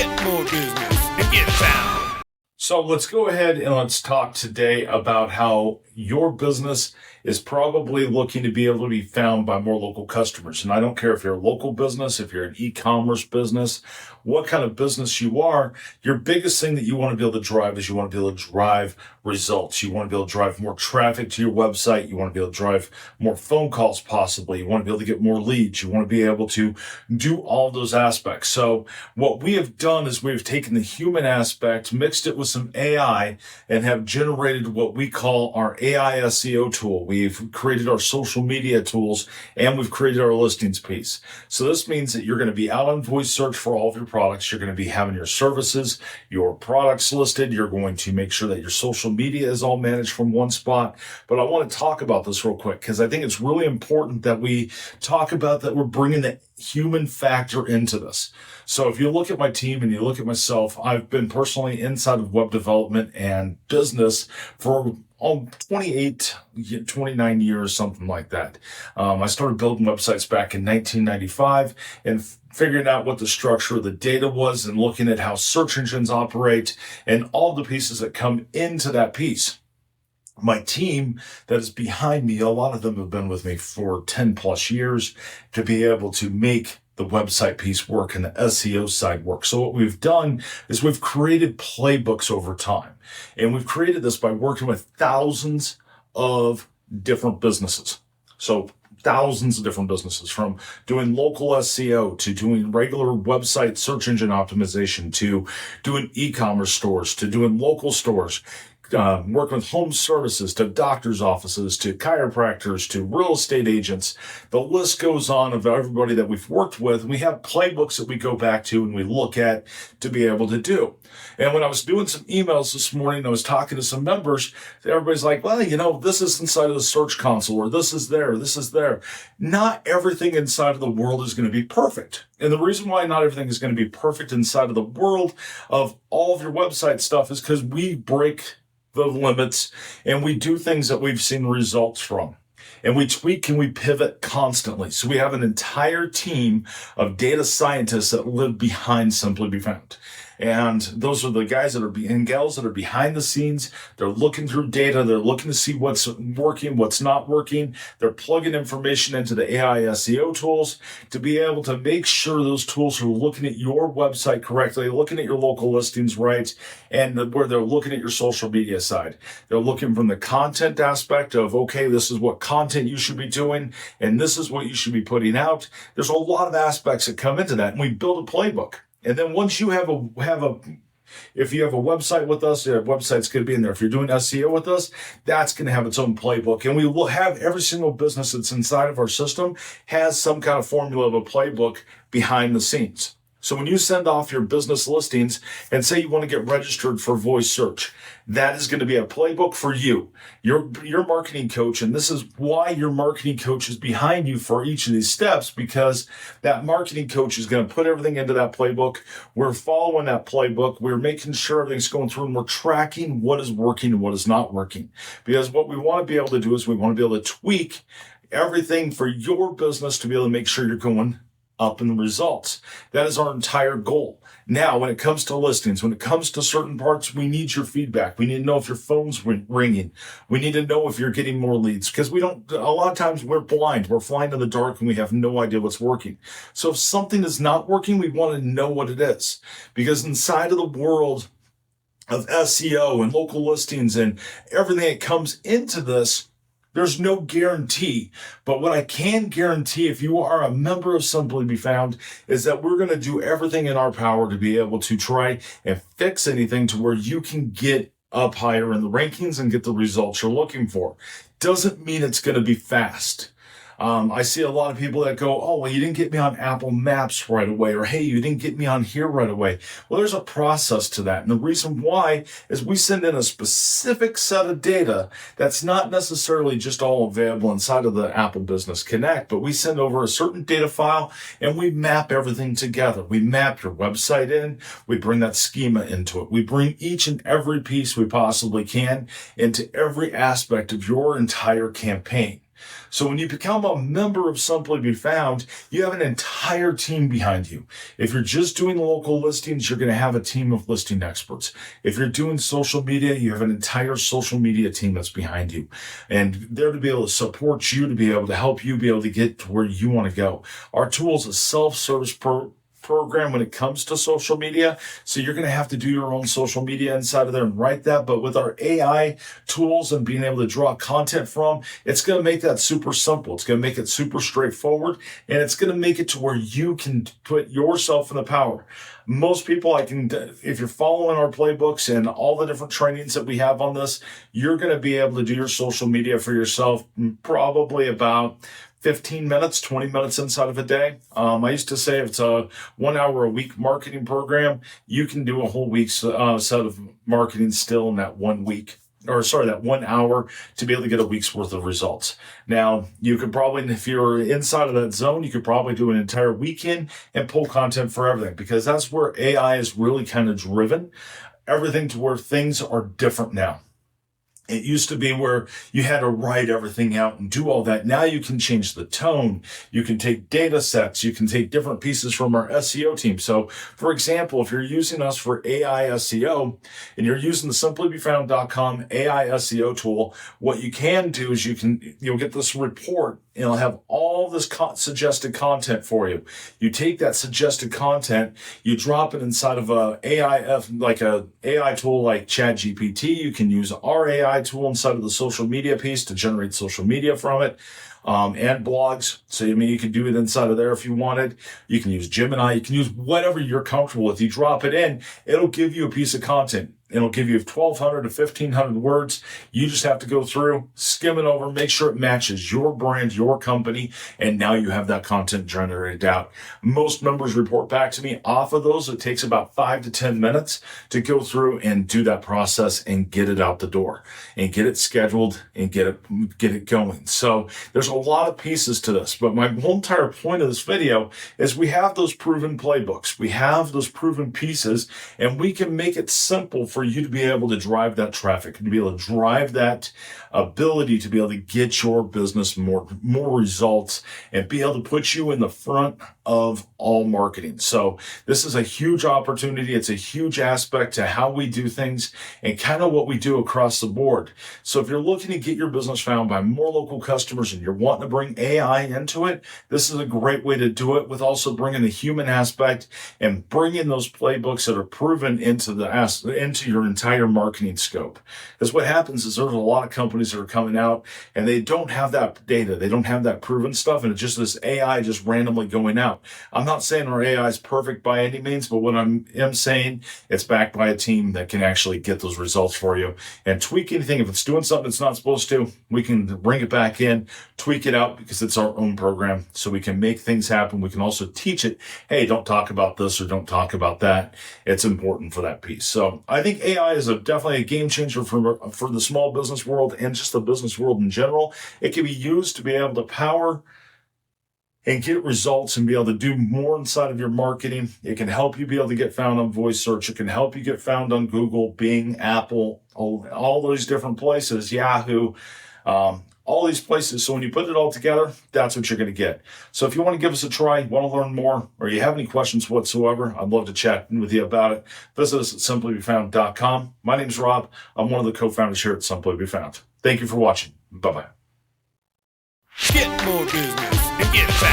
Get more business and get found. So let's go ahead and let's talk today about how your business is probably looking to be able to be found by more local customers. And I don't care if you're a local business, if you're an e-commerce business, what kind of business you are, your biggest thing that you want to be able to drive is you want to be able to drive results. You want to be able to drive more traffic to your website. You want to be able to drive more phone calls possibly. You want to be able to get more leads. You want to be able to do all those aspects. So what we have done is we've taken the human aspect, mixed it with some AI, and have generated what we call our AI SEO tool. We've created our social media tools, and we've created our listings piece. So this means that you're going to be out on voice search for all of your products. You're going to be having your services, your products listed. You're going to make sure that your social media is all managed from one spot. But I want to talk about this real quick because I think it's really important that we talk about that we're bringing the human factor into this. So if you look at my team and you look at myself, I've been personally inside of web development and business for 29 years, something like that. I started building websites back in 1995 and figuring out what the structure of the data was and looking at how search engines operate and all the pieces that come into that piece. My team that is behind me, a lot of them have been with me for 10 plus years to be able to make the website piece work and the SEO side work. So what we've done is we've created playbooks over time. And we've created this by working with thousands of different businesses. So thousands of different businesses, from doing local SEO to doing regular website search engine optimization to doing e-commerce stores to doing local stores. Working with home services to doctor's offices to chiropractors to real estate agents. The list goes on of everybody that we've worked with. We have playbooks that we go back to and we look at to be able to do. And when I was doing some emails this morning, I was talking to some members. Everybody's like, well, this is inside of the Search Console, or this is there, this is there. Not everything inside of the world is going to be perfect. And the reason why not everything is going to be perfect inside of the world of all of your website stuff is because we break the limits and we do things that we've seen results from. And we tweak and we pivot constantly. So we have an entire team of data scientists that live behind Simply Be Found. And those are the guys that are and gals that are behind the scenes. They're looking through data. They're looking to see what's working, what's not working. They're plugging information into the AI SEO tools to be able to make sure those tools are looking at your website correctly, looking at your local listings right, and where they're looking at your social media side. They're looking from the content aspect of, okay, this is what content you should be doing, and this is what you should be putting out. There's a lot of aspects that come into that, and we build a playbook. And then once you if you have a website with us, your website's going to be in there. If you're doing SEO with us, that's going to have its own playbook. And we will have every single business that's inside of our system has some kind of formula of a playbook behind the scenes. So when you send off your business listings and say you want to get registered for voice search, that is going to be a playbook for you, your marketing coach. And this is why your marketing coach is behind you for each of these steps, because that marketing coach is going to put everything into that playbook. We're following that playbook. We're making sure everything's going through and we're tracking what is working and what is not working. Because what we want to be able to do is we want to be able to tweak everything for your business to be able to make sure you're going up in the results. That is our entire goal. Now, when it comes to listings, when it comes to certain parts, we need your feedback. We need to know if your phone's ringing. We need to know if you're getting more leads, because a lot of times we're blind. We're flying in the dark and we have no idea what's working. So if something is not working, we want to know what it is, because inside of the world of SEO and local listings and everything that comes into this, there's no guarantee. But what I can guarantee, if you are a member of Simply Be Found, is that we're going to do everything in our power to be able to try and fix anything to where you can get up higher in the rankings and get the results you're looking for. Doesn't mean it's going to be fast. I see a lot of people that go, oh, well, you didn't get me on Apple Maps right away, or hey, you didn't get me on here right away. Well, there's a process to that. And the reason why is we send in a specific set of data that's not necessarily just all available inside of the Apple Business Connect, but we send over a certain data file and we map everything together. We map your website in, we bring that schema into it. We bring each and every piece we possibly can into every aspect of your entire campaign. So when you become a member of Simply Be Found, you have an entire team behind you. If you're just doing local listings, you're going to have a team of listing experts. If you're doing social media, you have an entire social media team that's behind you. And they're to be able to support you, to be able to help you be able to get to where you want to go. Our tool is a self-service program when it comes to social media. So you're going to have to do your own social media inside of there and write that. But with our AI tools and being able to draw content from, it's going to make that super simple. It's going to make it super straightforward. And it's going to make it to where you can put yourself in the power. Most people, if you're following our playbooks and all the different trainings that we have on this, you're going to be able to do your social media for yourself in probably about 15 minutes, 20 minutes inside of a day. I used to say if it's a 1 hour a week marketing program, you can do a whole week's set of marketing still in that 1 week. That 1 hour to be able to get a week's worth of results. Now, you could probably, if you're inside of that zone, you could probably do an entire weekend and pull content for everything, because that's where AI is really kind of driven everything to where things are different now. It used to be where you had to write everything out and do all that. Now you can change the tone. You can take data sets. You can take different pieces from our SEO team. So, for example, if you're using us for AI SEO and you're using the simplybefound.com AI SEO tool, what you can do is you'll get this report. It'll have all this suggested content for you. You take that suggested content, you drop it inside of a AI tool like ChatGPT. You can use our AI tool inside of the social media piece to generate social media from it. And blogs. So, you could do it inside of there if you wanted. You can use Gemini. You can use whatever you're comfortable with. You drop it in, it'll give you a piece of content. It'll give you 1,200 to 1,500 words. You just have to go through, skim it over, make sure it matches your brand, your company, and now you have that content generated out. Most members report back to me off of those. It takes about 5 to 10 minutes to go through and do that process and get it out the door and get it scheduled and get it going. So there's a lot of pieces to this, but my whole entire point of this video is we have those proven playbooks. We have those proven pieces, and we can make it simple for you to be able to drive that traffic, to be able to drive that ability to be able to get your business more results and be able to put you in the front of all marketing. So this is a huge opportunity. It's a huge aspect to how we do things and kind of what we do across the board. So if you're looking to get your business found by more local customers and you're wanting to bring AI into it, this is a great way to do it, with also bringing the human aspect and bringing those playbooks that are proven into your entire marketing scope. Because what happens is there's a lot of companies that are coming out and they don't have that data. They don't have that proven stuff. And it's just this AI just randomly going out. I'm not saying our AI is perfect by any means, but what I am saying, it's backed by a team that can actually get those results for you and tweak anything. If it's doing something it's not supposed to, we can bring it back in, tweak it out, because it's our own program. So we can make things happen. We can also teach it, hey, don't talk about this or don't talk about that. It's important for that piece. So I think AI is definitely a game changer for the small business world and just the business world in general. It can be used to be able to power and get results and be able to do more inside of your marketing. It can help you be able to get found on voice search. It can help you get found on Google, Bing, Apple, all those different places, Yahoo, all these places. So when you put it all together, that's what you're going to get. So if you want to give us a try, want to learn more, or you have any questions whatsoever, I'd love to chat with you about it. Visit us at simplybefound.com. My name is Rob. I'm one of the co-founders here at Simply Be Found. Thank you for watching. Bye-bye. Get more business and get found.